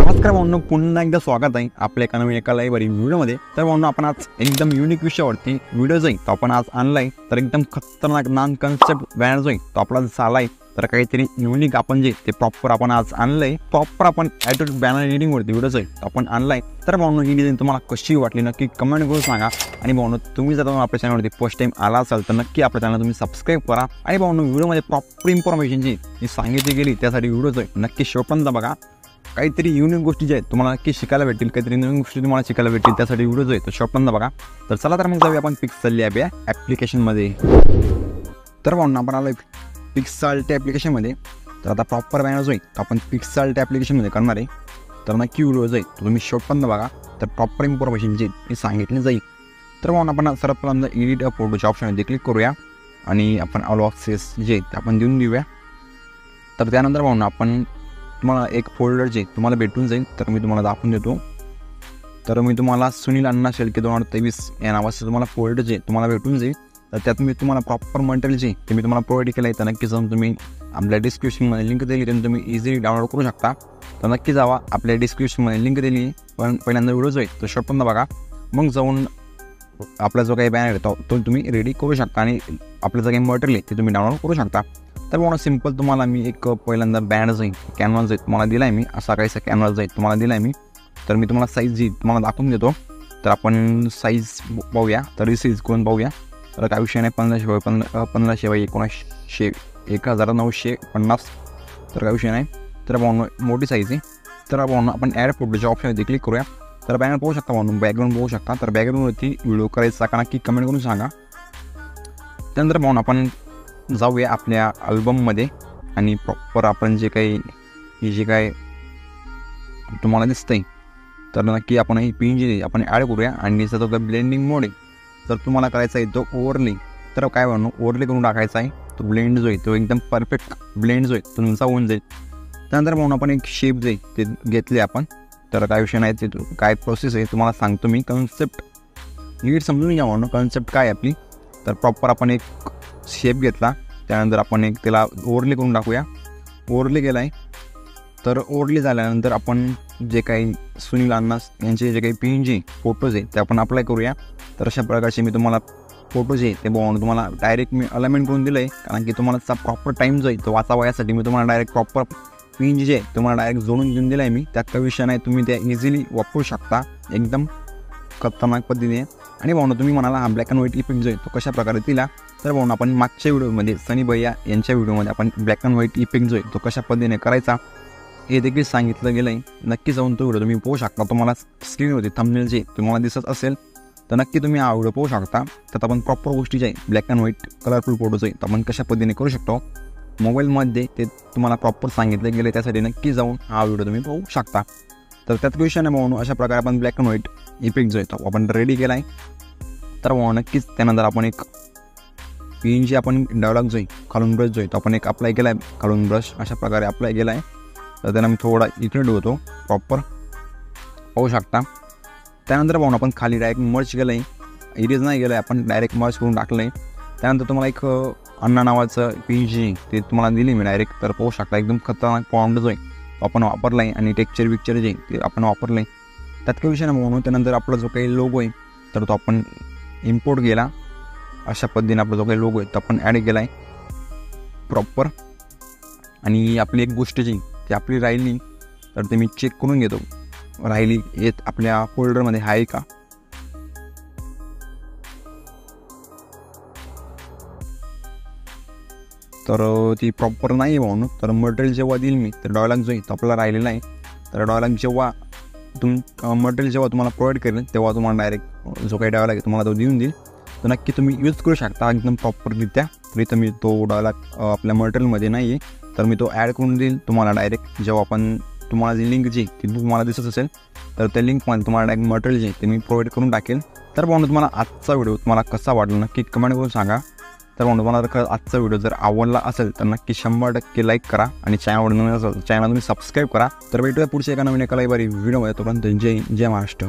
नमस्कार भावनो, पुन्हा एकदा स्वागत आहे आपल्या एका नवीन एका लाईव्ह व्हिडिओमध्ये। तर भावनो, आपण आज एकदम युनिक विषयावरती व्हिडिओ जाईल। तो आपण आज आणलाय तर एकदम खतरनाक नॉन कन्सेप्ट बॅनर जाईल तो आपला झालाय। तर काहीतरी युनिक आपण जे ते प्रॉपर आपण आज आणलंय, प्रॉपर आपण ॲडवर्ट बॅनर एडिटिंग वरती व्हिडिओ जाईल आपण आणलाय। तर भावनो, ही डिझाईन तुम्हाला कशी वाटली नक्की कमेंट करून सांगा। आणि भावनो, तुम्ही जर आपल्या चॅनलवरती फर्स्ट टाइम आला असाल तर नक्की आपल्या चॅनल तुम्ही सबस्क्राइब करा। आणि भावनो, व्हिडिओमध्ये प्रॉपर इन्फॉर्मेशन जी सांगितली गेली त्यासाठी व्हिडिओ जाईल नक्की शेवटपर्यंत बघा। काहीतरी युनिक गोष्टी ज्या आहेत तुम्हाला नक्की शिकायला भेटतील, काहीतरी नवीन गोष्टी तुम्हाला शिकायला भेटतील, त्यासाठी व्हिडिओ जो आहे तो शेवटपर्यंत बघा। तर चला तर मग जाऊया आपण पिक्सल लॅब या ॲप्लिकेशनमध्ये। तर भावना, आपण आलो पिक्सआर्ट ॲप्लिकेशनमध्ये। तर आता प्रॉपर बॅनर जो आहे तो आपण पिक्सआर्ट ॲप्लिकेशनमध्ये करणार आहे। तर नक्की व्हिडिओ जाईल तो तुम्ही शेवटपर्यंत बघा। तर प्रॉपर इन्फॉर्मेशन जी हे सांगितली जाईल। तर भावना, आपण सर्वात पहिल्यांदा एडिट अ फोटोच्या ऑप्शनमध्ये क्लिक करूया आणि आपण ऑल ऑप्शन्स जे ते आपण देऊन देऊया। तर त्यानंतर भावना, आपण तुम्हाला एक फोल्डर जे तुम्हाला भेटून जाईल तर मी तुम्हाला दाखवून देतो। तर मी तुम्हाला सुनील अण्णा शेळके 2023 या नावाचं तुम्हाला फोल्डर जे तुम्हाला भेटून जाईल। तर त्यात मी तुम्हाला प्रॉपर मटेरियल जे ते मी तुम्हाला प्रोव्हाइड केलं आहे। तर नक्की जाऊन तुम्ही आपल्या डिस्क्रिप्शनमध्ये लिंक दिली त्यांनी तुम्ही इझिली डाउनलोड करू शकता। तर नक्की जावा, आपल्या डिस्क्रिप्शनमध्ये लिंक दिली, पण पहिल्यांदा व्हिडिओ जो आहे तो शेवटपर्यंत बघा। मग जाऊन आपला जो काही बॅनर आहे तो तुम्ही रेडी करू शकता आणि आपलं जो काही मटेरियल आहे ते तुम्ही डाउनलोड करू शकता। तर म्हणून सिंपल तुम्हाला मी एक पहिल्यांदा बॅनर जाईल कॅनव्हास जाईल तुम्हाला दिला आहे मी, असा काहीसा कॅनव्हास जाईल तुम्हाला दिला आहे मी। तर मी तुम्हाला साईज जी तुम्हाला दाखवून देतो। तर आपण साईज पाहूया, तर साईज करून पाहूया। तर काय विषय नाही, 1500 बाय 1900 1950, तर काय विषय नाही। तर भावनो, मोठी साईज आहे। तर भावनो, आपण ॲड फोटोच्या ऑप्शनमध्ये क्लिक करूया। तर बॅनर पाहू शकता भावनो, बॅकग्राऊंड पाहू शकता। तर बॅकग्राऊंडवरती व्हिडिओ करायचा का नक्की कमेंट करून सांगा। त्यानंतर भावनो, आपण जाऊया आपल्या अल्बममध्ये आणि प्रॉपर आपण जे काही तुम्हाला दिसतंय तर नक्की आपण ही पिन जी आपण ॲड करूया। आणि त्याचा जो ब्लेंडिंग मोड आहे तर तुम्हाला करायचा आहे तो ओव्हरले। तर काय म्हणू, ओव्हरले करून टाकायचा आहे तो ब्लेंड जो आहे तो एकदम परफेक्ट ब्लेंड जो आहे तो तुमचा होऊन जाईल। त्यानंतर म्हणून आपण एक शेप जे ते घेतले आपण। तर काय विषय नाही, ते काय प्रोसेस आहे तुम्हाला सांगतो मी। कन्सेप्ट नीट समजून घ्या म्हणून, कन्सेप्ट काय आपली। तर प्रॉपर आपण एक शेप घेतला, त्यानंतर आपण एक त्याला ओव्हरले करून टाकूया। ओव्हरले केला आहे, तर ओव्हरले झाल्यानंतर आपण जे काही सुनील अण्णा यांचे जे काही PNG फोटोज आहे ते आपण अप्लाय करूया। तर अशा प्रकारचे मी तुम्हाला फोटोज आहे ते बघून तुम्हाला डायरेक्ट मी अलाइनमेंट करून दिलं आहे, कारण की तुम्हाला प्रॉपर टाईम जो आहे तो वाचावा यासाठी मी तुम्हाला डायरेक्ट प्रॉपर PNG जे आहे तुम्हाला डायरेक्ट जोडून देऊन दिलं आहे मी। त्यात काही विषय नाही, तुम्ही त्या इझिली वापरू शकता एकदम खतरनाक पद्धतीने। आणि भावना, तुम्ही म्हणाला हा ब्लॅक अँड व्हाईट इफेक्ट जो आहे तो कशा प्रकारे दिला, तर भावना आपण मागच्या व्हिडिओमध्ये सनी भैया यांच्या व्हिडिओमध्ये आपण ब्लॅक अँड व्हाईट इफेक्ट जो आहे तो कशा पद्धतीने करायचा हे देखील सांगितलं गेलं आहे। नक्की जाऊन तो व्हिडिओ तुम्ही पाहू शकता। तुम्हाला स्क्रीनवरती थंबनेल जे तुम्हाला दिसत असेल तर नक्की तुम्ही हा व्हिडिओ पाहू शकता। त्यात आपण प्रॉपर गोष्टी जे आहे black and white colourful photos आहे आपण कशा पद्धतीने करू शकतो मोबाईलमध्ये ते तुम्हाला प्रॉपर सांगितलं गेलं, त्यासाठी नक्की जाऊन हा व्हिडिओ तुम्ही पाहू शकता। तर त्यात क्वेश्चन आहे भावनो, अशा प्रकारे आपण ब्लॅक अँड व्हाईट इफेक्ट जो आहे तो आपण रेडी केला आहे। तर भाऊ नक्कीच त्यानंतर आपण एक PNG आपण डायलॉग जो आहे खालून ब्रश जो आहे तो आपण एक अप्लाय केला आहे, खालून ब्रश अशा प्रकारे अप्लाय केला आहे। तर त्यांना मी थोडा इकडे होतो प्रॉपर पाहू शकता। त्यानंतर भाऊ आपण खाली डायरेक्ट मर्ज केलं आहे, इरेज नाही गेलं आहे, आपण डायरेक्ट मर्ज करून टाकलं आहे। त्यानंतर तुम्हाला एक अण्णा नावाचं PNG ते तुम्हाला दिली मी डायरेक्ट, तर पाहू शकता एकदम खतरनाक फॉन्ट जो आहे तो आपण वापरला आहे आणि टेक्स्चर विक्चर जे ते आपण वापरलं आहे, त्यात काही विषय नाही म्हणून। त्यानंतर आपला जो काही लोगो आहे तर तो आपण इम्पोर्ट केला, अशा पद्धतीने आपला जो काही लोगो आहे तो आपण ॲड केला आहे प्रॉपर। आणि आपली एक गोष्ट जी ती आपली राहिली तर ते मी चेक करून घेतो राहिली येत आपल्या फोल्डरमध्ये आहे का। तर ती प्रॉपर नाही आहे म्हणून, तर मटेरियल जेव्हा देईल मी तर डायलॉग जो आहे तो आपला राहिलेला आहे। तर डायलॉग जेव्हा मटेरियल जेव्हा तुम्हाला प्रोव्हाइड करेल तेव्हा तुम्हाला डायरेक्ट जो काही डायलॉग आहे तुम्हाला तो देऊन देईल, तर नक्की तुम्ही यूज करू शकता एकदम प्रॉपररित्या। तर इथं मी तो डायलॉग आपल्या मटेरियलमध्ये नाही आहे, तर मी तो ॲड करून देईल तुम्हाला डायरेक्ट। जेव्हा आपण तुम्हाला जी लिंक जी ती तुम्हाला दिसत असेल तर त्या लिंकमध्ये तुम्हाला डायरेक्ट मटेरियल जे ते मी प्रोव्हाइड करून टाकेल। तर भावना, तुम्हाला आजचा व्हिडिओ तुम्हाला कसा वाटला नक्की कमेंट करून सांगा। तर भावना, तुम्हाला आजचा व्हिडिओ जर आवडला असेल तर नक्की 100% लाईक करा आणि चॅनलवर नवीन असेल चॅनल तुम्ही सबस्क्राईब करा। तर भेटूया पुढच्या एका नवीन एका लाईव्ह व्हिडिओमध्ये, तोपर्यंत जय महाराष्ट्र।